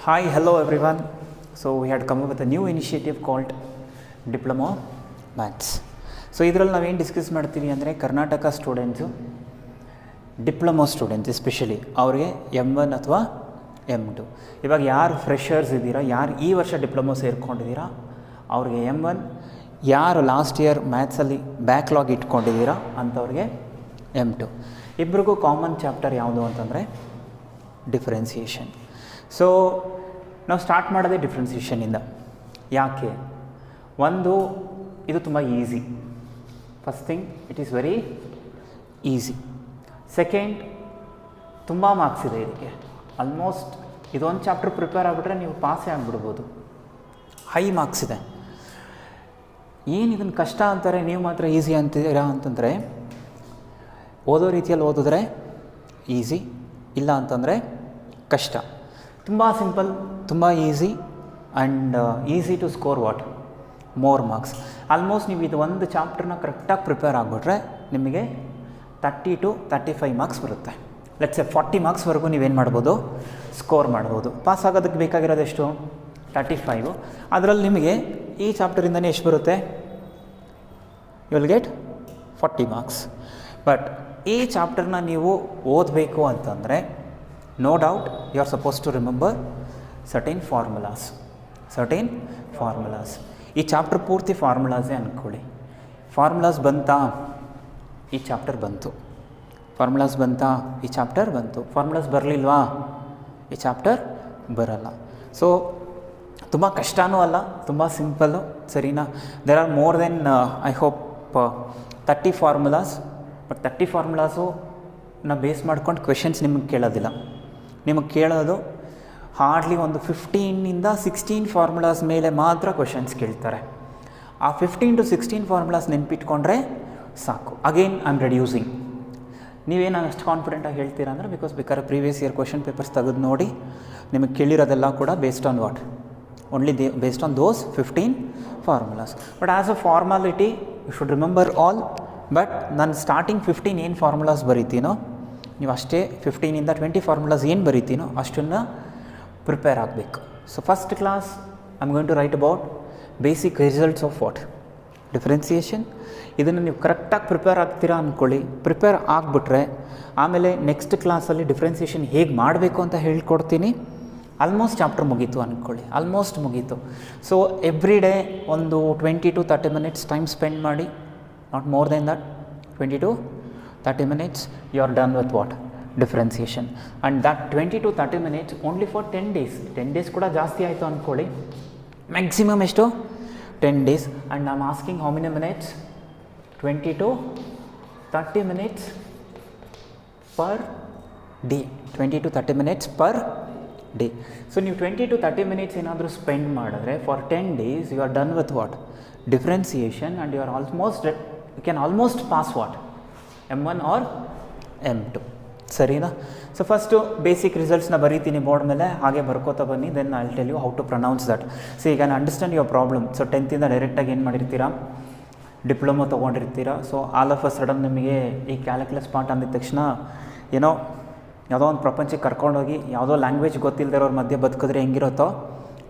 Hi, hello everyone. So we had come up with a new initiative called Diploma Maths. So ಇದರಲ್ಲಿ ನಾವೇನು discuss ಮಾಡ್ತೀವಿ ಅಂದರೆ Karnataka students diploma students especially ಅವ್ರಿಗೆ M1 ಅಥವಾ M2. ಇವಾಗ ಯಾರು ಫ್ರೆಷರ್ಸ್ ಇದ್ದೀರಾ, ಯಾರು ಈ ವರ್ಷ ಡಿಪ್ಲೊಮೊ ಸೇರ್ಕೊಂಡಿದ್ದೀರಾ ಅವ್ರಿಗೆ M1, ಯಾರು ಲಾಸ್ಟ್ ಇಯರ್ ಮ್ಯಾಥ್ಸಲ್ಲಿ ಬ್ಯಾಕ್ಲಾಗ್ ಇಟ್ಕೊಂಡಿದ್ದೀರಾ ಅಂಥವ್ರಿಗೆ M2. ಇಬ್ರಿಗೂ ಕಾಮನ್ ಚಾಪ್ಟರ್ ಯಾವುದು ಅಂತಂದರೆ ಡಿಫ್ರೆನ್ಸಿಯೇಷನ್. ಸೊ ನಾವು ಸ್ಟಾರ್ಟ್ ಮಾಡೋದೇ ಡಿಫ್ರೆನ್ಸಿಯೇಷನಿಂದ. ಯಾಕೆ? ಒಂದು, ಇದು ತುಂಬ easy. First thing, it is very easy. Second, ತುಂಬ ಮಾರ್ಕ್ಸ್ ಇದೆ ಇದಕ್ಕೆ. ಆಲ್ಮೋಸ್ಟ್ ಇದೊಂದು ಚಾಪ್ಟರ್ ಪ್ರಿಪೇರ್ ಆಗಿಬಿಟ್ರೆ ನೀವು ಪಾಸೇ ಆಗಿಬಿಡ್ಬೋದು. ಹೈ ಮಾರ್ಕ್ಸ್ ಇದೆ. ಏನು ಇದನ್ನು ಕಷ್ಟ ಅಂತಾರೆ, ನೀವು ಮಾತ್ರ ಈಸಿ ಅಂತೀರಾ ಅಂತಂದರೆ, ಓದೋ ರೀತಿಯಲ್ಲಿ ಓದಿದ್ರೆ ಈಸಿ, ಇಲ್ಲ ಅಂತಂದರೆ ಕಷ್ಟ. ತುಂಬ ಸಿಂಪಲ್, ತುಂಬ easy and easy to score what more marks. Almost ನೀವು ಇದು ಒಂದು ಚಾಪ್ಟರ್ನ ಕರೆಕ್ಟಾಗಿ ಪ್ರಿಪೇರ್ ಆಗಿಬಿಟ್ರೆ ನಿಮಗೆ 30 to 35 ಮಾರ್ಕ್ಸ್ ಬರುತ್ತೆ. ಲೆಟ್ಸ್ 40 ಮಾರ್ಕ್ಸ್ವರೆಗೂ ನೀವೇನು ಮಾಡ್ಬೋದು, ಸ್ಕೋರ್ ಮಾಡ್ಬೋದು. ಪಾಸ್ ಆಗೋದಕ್ಕೆ ಬೇಕಾಗಿರೋದು ಎಷ್ಟು? 35. ಅದರಲ್ಲಿ ನಿಮಗೆ ಈ ಚಾಪ್ಟರಿಂದನೇ ಎಷ್ಟು ಬರುತ್ತೆ? You will get 40 marks. But ಈ ಚಾಪ್ಟರ್ನ ನೀವು ಓದಬೇಕು ಅಂತಂದರೆ no doubt you are suppose to remember certain formulas. ಈ ಚಾಪ್ಟರ್ ಪೂರ್ತಿ ಫಾರ್ಮುಲಾಸೇ ಅಂದ್ಕೊಳ್ಳಿ. ಫಾರ್ಮುಲಾಸ್ ಬಂತಾ? ಈ ಚಾಪ್ಟರ್ ಬಂತು. ಫಾರ್ಮುಲಾಸ್ ಬಂತಾ? ಈ ಚಾಪ್ಟರ್ ಬಂತು. ಫಾರ್ಮುಲಾಸ್ ಬರಲಿಲ್ವಾ? ಈ ಚಾಪ್ಟರ್ ಬರಲ್ಲ. ಸೊ ತುಂಬ ಕಷ್ಟನೂ ಅಲ್ಲ, ತುಂಬ ಸಿಂಪಲ್ಲು, ಸರಿನಾ? There are more then I hope 30 formulas. But 30 formulas ನಾವು ಬೇಸ್ ಮಾಡ್ಕೊಂಡು ಕ್ವೆಶನ್ಸ್ ನಿಮಗೆ ಕೇಳೋದಿಲ್ಲ. ನಿಮಗೆ ಕೇಳೋದು ಹಾರ್ಡ್ಲಿ ಒಂದು 15 to 16 ಫಾರ್ಮುಲಾಸ್ ಮೇಲೆ ಮಾತ್ರ ಕ್ವೆಶನ್ಸ್ ಕೇಳ್ತಾರೆ. ಆ 15 to 16 ಫಾರ್ಮುಲಾಸ್ ನೆನ್ಪಿಟ್ಕೊಂಡ್ರೆ ಸಾಕು. Again I am reducing. ನೀವೇನು ಅಷ್ಟು ಕಾನ್ಫಿಡೆಂಟಾಗಿ ಹೇಳ್ತೀರಾ ಅಂದರೆ, ಬಿಕಾಸ್ ಬೇಕಾದ್ರೆ ಪ್ರೀವಿಯಸ್ ಇಯರ್ ಕ್ವೆಶನ್ ಪೇಪರ್ಸ್ ತೆಗೆದು ನೋಡಿ, ನಿಮಗೆ ಕೇಳಿರೋದೆಲ್ಲ ಕೂಡ based on what? Only based on those 15 formulas. But as a formality you should remember all. But ನಾನು ಸ್ಟಾರ್ಟಿಂಗ್ 15 ಏನು ಫಾರ್ಮುಲಾಸ್ ಬರೀತೀನೋ, ನೀವು ಅಷ್ಟೇ 15 to 20 ಫಾರ್ಮುಲಾಸ್ ಏನು ಬರೀತೀನೋ ಅಷ್ಟನ್ನು ಪ್ರಿಪೇರ್ ಆಗಬೇಕು. So first class I am going to write about basic results of what? Differentiation. ಇದನ್ನು ನೀವು ಕರೆಕ್ಟಾಗಿ ಪ್ರಿಪೇರ್ ಆಗ್ತೀರಾ ಅಂದ್ಕೊಳ್ಳಿ. ಪ್ರಿಪೇರ್ ಆಗಿಬಿಟ್ರೆ ಆಮೇಲೆ ನೆಕ್ಸ್ಟ್ ಕ್ಲಾಸಲ್ಲಿ ಡಿಫ್ರೆನ್ಸಿಯೇಷನ್ ಹೇಗೆ ಮಾಡಬೇಕು ಅಂತ ಹೇಳ್ಕೊಡ್ತೀನಿ. ಆಲ್ಮೋಸ್ಟ್ ಚಾಪ್ಟರ್ ಮುಗೀತು ಅಂದ್ಕೊಳ್ಳಿ, ಆಲ್ಮೋಸ್ಟ್ ಮುಗೀತು. ಸೊ ಎವ್ರಿ ಡೇ ಒಂದು 20 to 30 minutes ಟೈಮ್ ಸ್ಪೆಂಡ್ ಮಾಡಿ, not more than that. 20 to 30 minutes you are done with what? Differentiation. And that 20 to 30 minutes only for 10 days. 10 days ಕೂಡ ಜಾಸ್ತಿ ಆಯಿತು ಅಂದ್ಕೊಳ್ಳಿ. ಮ್ಯಾಕ್ಸಿಮಮ್ ಎಷ್ಟು? 10 days. And I'm asking how many minutes? 20 to 30 minutes per day. 20 to 30 minutes per day. So ನೀವು 20 to 30 minutes ಏನಾದರೂ spend ಮಾಡಿದ್ರೆ for 10 days you are done with what? Differentiation. And you are almost, you can almost pass what? M1 or M2. ಸರಿನಾ? So first basic ರಿಸಲ್ಟ್ಸ್ನ ಬರೀತೀನಿ board ಮೇಲೆ, ಹಾಗೆ ಬರ್ಕೋತಾ ಬನ್ನಿ. Then I will tell you how to pronounce that. So you can understand your problem. So 10th ಡೈರೆಕ್ಟಾಗಿ ಏನು ಮಾಡಿರ್ತೀರಾ, diploma ತೊಗೊಂಡಿರ್ತೀರಾ. So all of a sudden ನಿಮಗೆ ಈ ಕ್ಯಾಲ್ಕುಲಸ್ ಪಾರ್ಟ್ ಅಂದಿದ ತಕ್ಷಣ ಏನೋ ಯಾವುದೋ ಒಂದು ಪ್ರಪಂಚಕ್ಕೆ ಕರ್ಕೊಂಡೋಗಿ ಯಾವುದೋ ಲ್ಯಾಂಗ್ವೇಜ್ ಗೊತ್ತಿಲ್ಲದಿರೋರ ಮಧ್ಯೆ ಬದುಕಿದ್ರೆ ಹೆಂಗಿರುತ್ತೋ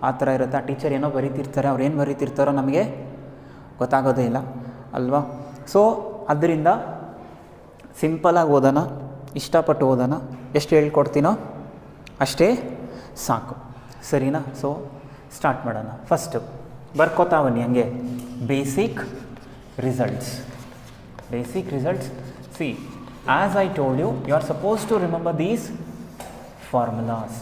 ಆ ಥರ ಇರುತ್ತೆ. ಆ ಟೀಚರ್ ಏನೋ ಬರೀತಿರ್ತಾರೆ, ಅವ್ರು ಏನು ಬರೀತಿರ್ತಾರೋ ನಮಗೆ ಗೊತ್ತಾಗೋದೇ ಇಲ್ಲ ಅಲ್ವಾ? ಸೊ ಅದರಿಂದ ಸಿಂಪಲಾಗಿ ಓದೋಣ, ಇಷ್ಟಪಟ್ಟು ಓದೋಣ. ಎಷ್ಟು ಹೇಳ್ಕೊಡ್ತೀನೋ ಅಷ್ಟೇ ಸಾಕು, ಸರಿನಾ? ಸೊ ಸ್ಟಾರ್ಟ್ ಮಾಡೋಣ. ಫಸ್ಟು ಬರ್ಕೋತಾ ಬನ್ನಿ ಹಂಗೆ. Basic results. See, as I told you, you are suppose to remember these formulas.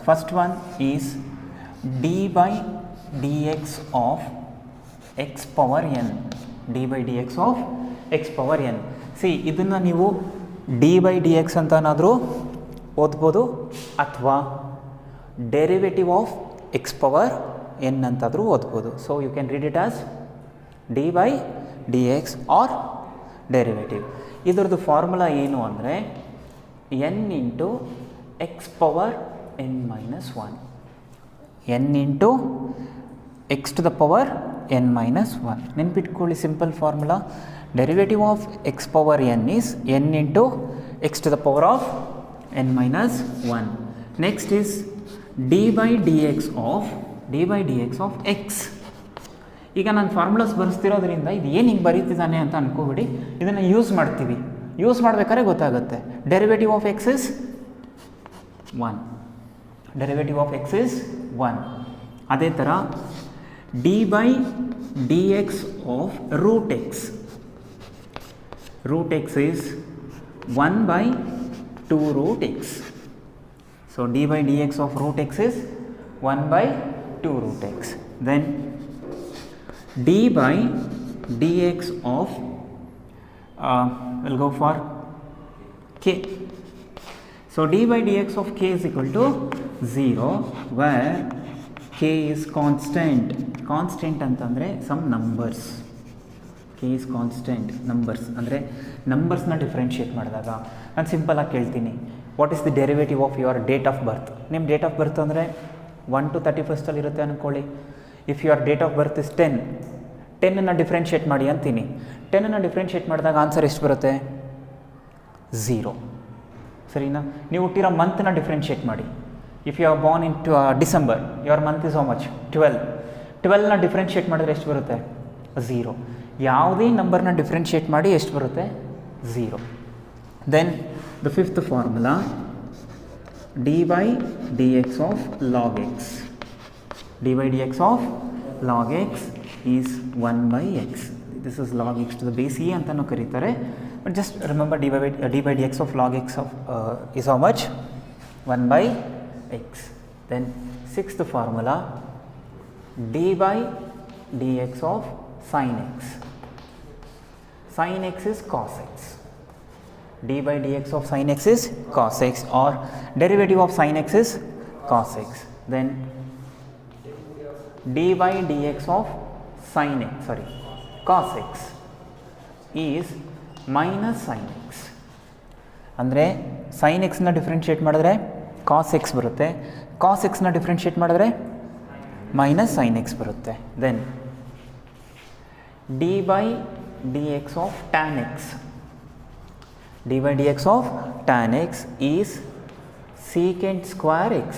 First one is d/dx of x power n. d/dx of x power n. See, ಇದನ್ನು ನೀವು d/dx ಅಂತನಾದರೂ ಓದ್ಬೋದು, ಅಥವಾ derivative of x power n ಅಂತಾದರೂ ಓದ್ಬೋದು. So you can read it as d/dx or derivative. ಇದರದ್ದು formula ಏನು ಅಂದರೆ n into x power n minus 1. n into x to the power n minus 1. ನೆನ್ಪಿಟ್ಕೊಳ್ಳಿ, simple formula. Derivative of x power n is n into x to the power of n minus 1. Next is D by D X of X. ಈಗ ನಾನು formulas ಬರೆಸ್ತಿರೋದ್ರಿಂದ ಇದು ಏನು ಹಿಂಗೆ ಬರೀತಿದ್ದಾನೆ ಅಂತ ಅನ್ಕೋಬಿಡಿ, ಇದನ್ನು use ಮಾಡ್ತೀವಿ. Use ಮಾಡಬೇಕಾದ್ರೆ ಗೊತ್ತಾಗುತ್ತೆ. Derivative of x is 1. Derivative of x is 1. ಅದೇ ಥರ d by D X of root x. Root x is 1 by 2 root x. So d by dx of root x is 1 by 2 root x. Then d by dx of we'll go for k. So d by dx of k is equal to 0, where k is constant. Constant ಅಂತಂದರೆ some numbers. k is constant numbers ಅಂದರೆ ನಂಬರ್ಸ್ನ differentiate ಮಾಡಿದಾಗ ನಾನು ಸಿಂಪಲಾಗಿ ಕೇಳ್ತೀನಿ, what is the derivative of your date of ಬರ್ತ್. ನಿಮ್ಮ date of ಬರ್ತ್ ಅಂದರೆ 1 to 31 ಇರುತ್ತೆ ಅಂದ್ಕೊಳ್ಳಿ. If your date of birth is 10, 10ಅನ್ನು ಡಿಫ್ರೆನ್ಷಿಯೇಟ್ ಮಾಡಿ ಅಂತೀನಿ. 10ಅನ್ನು ಡಿಫ್ರೆನ್ಷಿಯೇಟ್ ಮಾಡಿದಾಗ ಆನ್ಸರ್ ಎಷ್ಟು ಬರುತ್ತೆ? 0. ಸರಿನಾ? ನೀವು ಹುಟ್ಟಿರೋ ಮಂತ್ನ ಡಿಫ್ರೆನ್ಷಿಯೇಟ್ ಮಾಡಿ. If you are born in December, your month is how much? 12. 12ನ ಡಿಫ್ರೆನ್ಷಿಯೇಟ್ ಮಾಡಿದ್ರೆ ಎಷ್ಟು ಬರುತ್ತೆ? 0. ಯಾವುದೇ ನಂಬರ್ನ ಡಿಫ್ರೆನ್ಷಿಯೇಟ್ ಮಾಡಿ ಎಷ್ಟು ಬರುತ್ತೆ? 0. Then the fifth formula, d by D X of log x. D by D X of log x is 1 by x. This is log x to the base e ಅಂತಲೂ ಕರೀತಾರೆ. But just remember d by D X of log x of is how much? 1 by x. Then sixth formula, d by D X of sin x. Sin x is cos x. d by dx of sin x is cos x, or derivative of sin x is cos x. Then d by dx of sin x, cos x is minus sin x. ಅಂದರೆ sin x ನ differentiate ಮಾಡಿದ್ರೆ cos x ಬರುತ್ತೆ, cos x ನ differentiate ಮಾಡಿದ್ರೆ minus sin x ಬರುತ್ತೆ. Then d by dx of tan x. d by dx of tan x is secant square x.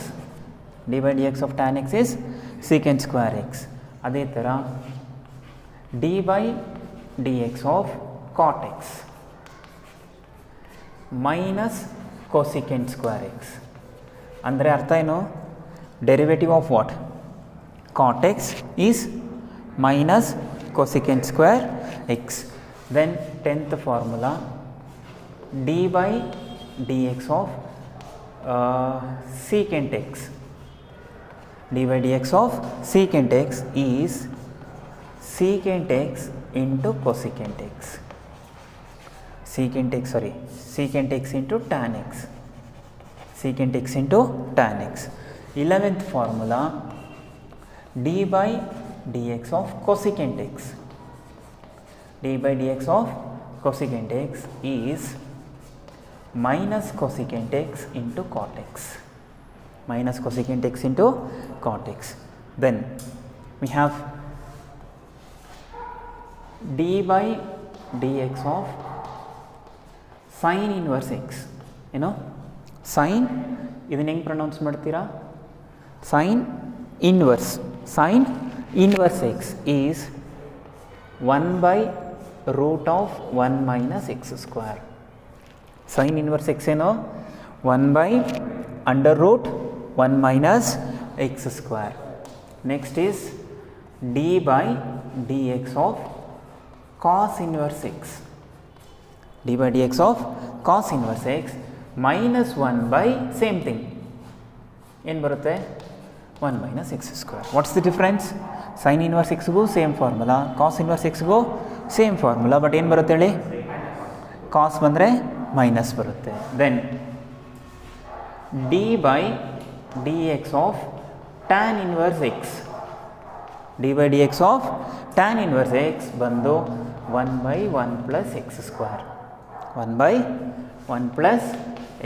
d by dx of tan x is secant square x. ಅದೇ ಥರ d by dx of cot x minus cosecant square x. ಅಂದರೆ ಅರ್ಥ ಏನು? Derivative of what? cot x is minus cosecant square x. Then 10th formula, d by dx of secant x. d by dx of secant x is secant x into cosecant x. Secant x into tan x. Secant x into tan x. 11th formula, d by dx of cosecant x. d by dx of cosecant x is minus cosecant x into cot x. Minus cosecant x into cot x. Then we have d by dx of sin inverse x. sin ಇದನ್ನ ಹೆಂಗೆ pronounce ಮಾಡ್ತೀರಾ? sin inverse x is 1 by root of 1 minus x square. Sin inverse x ಏನು? 1 by under root 1 minus x square. Next is d by dx of cos inverse x. d by dx of cos inverse x minus 1 by same thing. ಏನು ಬರುತ್ತೆ? 1 minus x square. What's the difference? sin inverse xಗೂ same formula, cos inverse xಗೂ same formula, but ಏನು ಬರುತ್ತೆ ಹೇಳಿ? cos ಬಂದರೆ minus ಬರುತ್ತೆ. Then d by dx of tan inverse x. d by dx of tan inverse x ಬಂದು 1 by 1 plus x square. 1 by 1 plus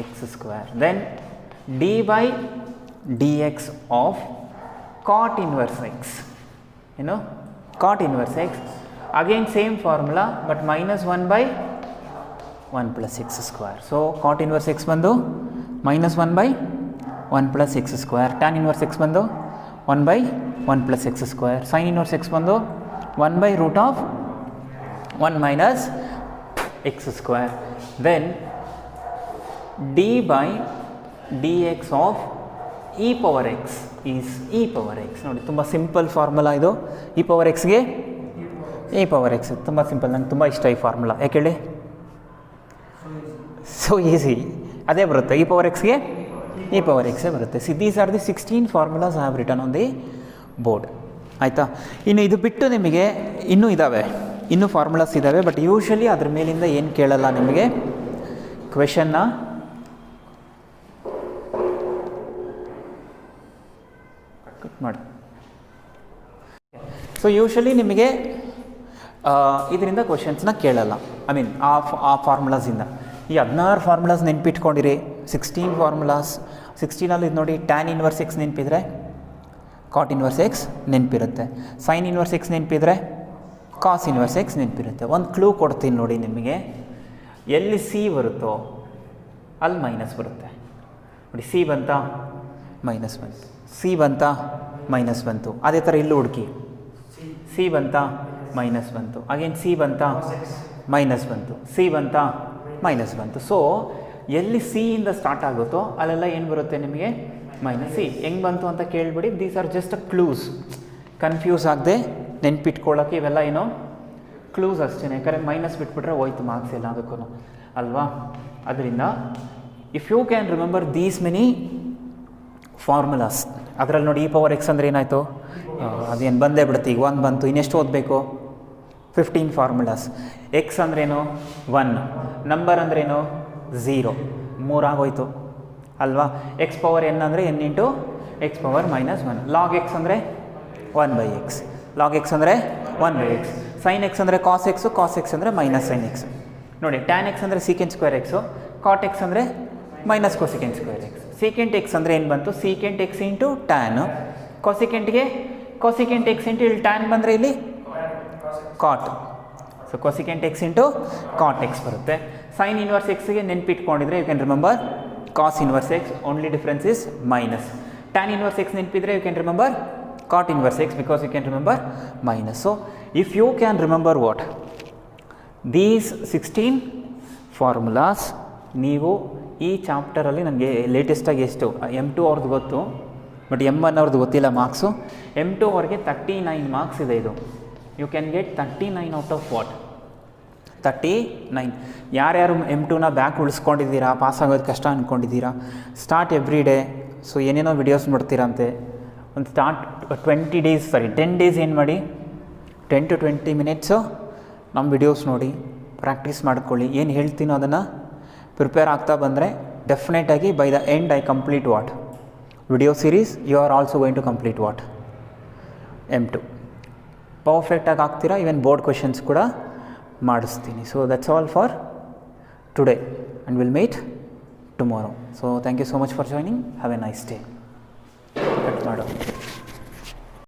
x square. Then d by dx of cot inverse x. Cot inverse x, again same formula but minus 1 by 1 plus x square. So cot inverse x ಬಂದು minus 1 by 1 plus X square. Tan inverse X ಬಂದು 1/1 plus X square. Sine inverse X ಬಂದು 1/√1 minus X square. Then D by D X of E power X is E power X. ನೋಡಿ ತುಂಬ simple formula ಇದು. ಇ power ಎಕ್ಸ್ಗೆ E power X ತುಂಬ simple. ನಂಗೆ ತುಂಬ ಇಷ್ಟ ಈ ಫಾರ್ಮುಲಾ. ಯಾಕೆ ಹೇಳಿ? So easy. ಅದೇ ಬರುತ್ತೆ, ಇ ಪವರ್ ಎಕ್ಸ್ಗೆ ಇ ಪವರ್ ಎಕ್ಸೇ ಬರುತ್ತೆ. See these R the 16 formulas I have written on the board. ಆಯಿತಾ? ಇನ್ನು ಇದು ಬಿಟ್ಟು ನಿಮಗೆ ಇನ್ನೂ ಇದ್ದಾವೆ, ಇನ್ನೂ ಫಾರ್ಮುಲಾಸ್ ಇದ್ದಾವೆ. ಬಟ್ ಯೂಶ್ವಲಿ ಅದ್ರ ಮೇಲಿಂದ ಏನು ಕೇಳಲ್ಲ ನಿಮಗೆ ಕ್ವೆಶನ್ನ. ಮಾಡಿ. ಸೊ ಯೂಶ್ವಲಿ ನಿಮಗೆ ಇದರಿಂದ ಕ್ವಶನ್ಸ್ನ ಕೇಳಲ್ಲ. ಐ ಮೀನ್ ಆ ಫಾರ್ಮುಲಾಸಿಂದ. ಈ 16 ಫಾರ್ಮುಲಾಸ್ ನೆನ್ಪಿಟ್ಕೊಂಡಿರಿ. 16 ಫಾರ್ಮುಲಾಸ್. 16ಅಲ್ಲಿ ಇದು ನೋಡಿ, ಟ್ಯಾನ್ ಇನ್ವರ್ಸ್ ಎಕ್ಸ್ ನೆನಪಿದ್ರೆ ಕಾಟ್ ಇನ್ವರ್ಸ್ ಎಕ್ಸ್ ನೆನಪಿರುತ್ತೆ. ಸೈನ್ ಇನ್ವರ್ಸ್ ಎಕ್ಸ್ ನೆನಪಿದ್ರೆ ಕಾಸ್ ಇನ್ವರ್ಸ್ ಎಕ್ಸ್ ನೆನಪಿರುತ್ತೆ. ಒಂದು ಕ್ಲೂ ಕೊಡ್ತೀನಿ ನೋಡಿ ನಿಮಗೆ. ಎಲ್ಲಿ ಸಿ ಬರುತ್ತೋ ಅಲ್ಲಿ ಮೈನಸ್ ಬರುತ್ತೆ ನೋಡಿ. ಸಿ ಬಂತಾ ಮೈನಸ್ ಬಂತು, ಸಿ ಬಂತಾ ಮೈನಸ್ ಬಂತು. ಅದೇ ಥರ ಇಲ್ಲೂ ಹುಡುಕಿ. ಸಿ ಬಂತಾ ಮೈನಸ್ ಬಂತು, ಅಗೇನ್ ಸಿ ಬಂತಾ ಮೈನಸ್ ಬಂತು, ಸಿ ಬಂತಾ ಮೈನಸ್ ಬಂತು. ಸೊ ಎಲ್ಲಿ ಸಿಯಿಂದ ಸ್ಟಾರ್ಟ್ ಆಗುತ್ತೋ ಅಲ್ಲೆಲ್ಲ ಏನು ಬರುತ್ತೆ ನಿಮಗೆ? ಮೈನಸ್. ಸಿ ಹೆಂಗೆ ಬಂತು ಅಂತ ಕೇಳಿಬಿಡಿ. These are just a clues. Confuse ಆಗದೆ ನೆನ್ಪಿಟ್ಕೊಳ್ಳೋಕ್ಕೆ ಇವೆಲ್ಲ ಏನೋ ಕ್ಲೂಸ್ ಅಷ್ಟೇ. ಯಾಕಂದರೆ ಮೈನಸ್ ಬಿಟ್ಬಿಟ್ರೆ ಹೋಯ್ತು ಮಾರ್ಕ್ಸ್ ಎಲ್ಲ ಅದಕ್ಕೂ ಅಲ್ವಾ. ಅದರಿಂದ if you can remember these many formulas. ಅದರಲ್ಲಿ ನೋಡಿ, ಇ ಪವರ್ ಎಕ್ಸ್ ಅಂದರೆ ಏನಾಯಿತು? ಅದೇನು ಬಂದೇ ಬಿಡುತ್ತೆ. ಈಗ 1 ಬಂತು, ಇನ್ನೆಷ್ಟು ಓದಬೇಕು? 15 ಫಾರ್ಮುಲಾಸ್. ಎಕ್ಸ್ ಅಂದ್ರೇನು? 1. ನಂಬರ್ ಅಂದ್ರೇನು? 0. 3 ಆಗೋಯ್ತು ಅಲ್ವಾ. ಎಕ್ಸ್ ಪವರ್ ಎನ್ ಅಂದರೆ N into X power -1. Log X ಅಂದರೆ 1/x. ಲಾಗ್ ಎಕ್ಸ್ ಅಂದರೆ 1/x. ಸೈನ್ ಎಕ್ಸ್ ಅಂದರೆ ಕಾಸ್ ಎಕ್ಸು, ಕಾಸ್ ಎಕ್ಸ್ ಅಂದರೆ ಮೈನಸ್ ಸೈನ್ ಎಕ್ಸ್. ನೋಡಿ, ಟ್ಯಾನ್ ಎಕ್ಸ್ ಅಂದರೆ secant square X, cot X ಅಂದರೆ minus cosecant square X. Secant X ಅಂದರೆ ಏನು ಬಂತು? Secant X into tan. ಕೊಸಿಕೆಂಟ್ಗೆ ಕೊಸಿಕೆಂಟ್ ಎಕ್ಸ್ ಇಂಟು ಇಲ್ಲಿ ಟ್ಯಾನ್ ಬಂದರೆ ಇಲ್ಲಿ cot. So cosecant X into cot X ಬರುತ್ತೆ. ಸೈನ್ ಇನ್ವರ್ಸ್ ಎಕ್ಸ್ಗೆ ನೆನ್ಪಿಟ್ಕೊಂಡಿದ್ರೆ you can remember cos inverse X. Only difference is minus. Tan inverse X ನೆನಪಿದ್ರೆ you can remember cot inverse X because you can remember minus. So if you can remember what these 16 formulas, ನೀವು ಈ ಚಾಪ್ಟರಲ್ಲಿ ನನಗೆ ಲೇಟೆಸ್ಟಾಗಿ ಎಷ್ಟು M2 ಅವ್ರದ್ದು ಗೊತ್ತು, but M1 ಅವ್ರದ್ದು ಗೊತ್ತಿಲ್ಲ marks. M2 ಅವ್ರಿಗೆ 39 ಮಾರ್ಕ್ಸ್ ಇದೆ. ಇದು you can get 39 out of what? 39. ಯಾರ್ಯಾರು M2ನ ಬ್ಯಾಕ್ ಉಳಿಸ್ಕೊಂಡಿದ್ದೀರಾ, ಪಾಸ್ ಆಗೋದು ಕಷ್ಟ ಅಂದ್ಕೊಂಡಿದ್ದೀರಾ, ಸ್ಟಾರ್ಟ್ ಎವ್ರಿ ಡೇ. ಸೊ ಏನೇನೋ ವಿಡಿಯೋಸ್ ನೋಡ್ತೀರಂತೆ. ಒಂದು ಸ್ಟಾರ್ಟ್ 10 ಡೇಸ್ ಏನು ಮಾಡಿ, 10 to 20 ಮಿನಿಟ್ಸು ನಮ್ಮ ವಿಡಿಯೋಸ್ ನೋಡಿ ಪ್ರಾಕ್ಟೀಸ್ ಮಾಡ್ಕೊಳ್ಳಿ. ಏನು ಹೇಳ್ತೀನೋ ಅದನ್ನು ಪ್ರಿಪೇರ್ ಆಗ್ತಾ ಬಂದರೆ ಡೆಫಿನೆಟಾಗಿ by the end I complete what video series. You are also going to complete what M2. ಪರ್ಫೆಕ್ಟಾಗಿ ಆಗ್ತೀರಾ. ಈವನ್ ಬೋರ್ಡ್ ಕ್ವೆಶನ್ಸ್ ಕೂಡ ಮಾಡಿಸ್ತೀನಿ. So that's all for today and will meet tomorrow. So thank you so much for joining. Have a nice day. Cut ಮಾಡೋ.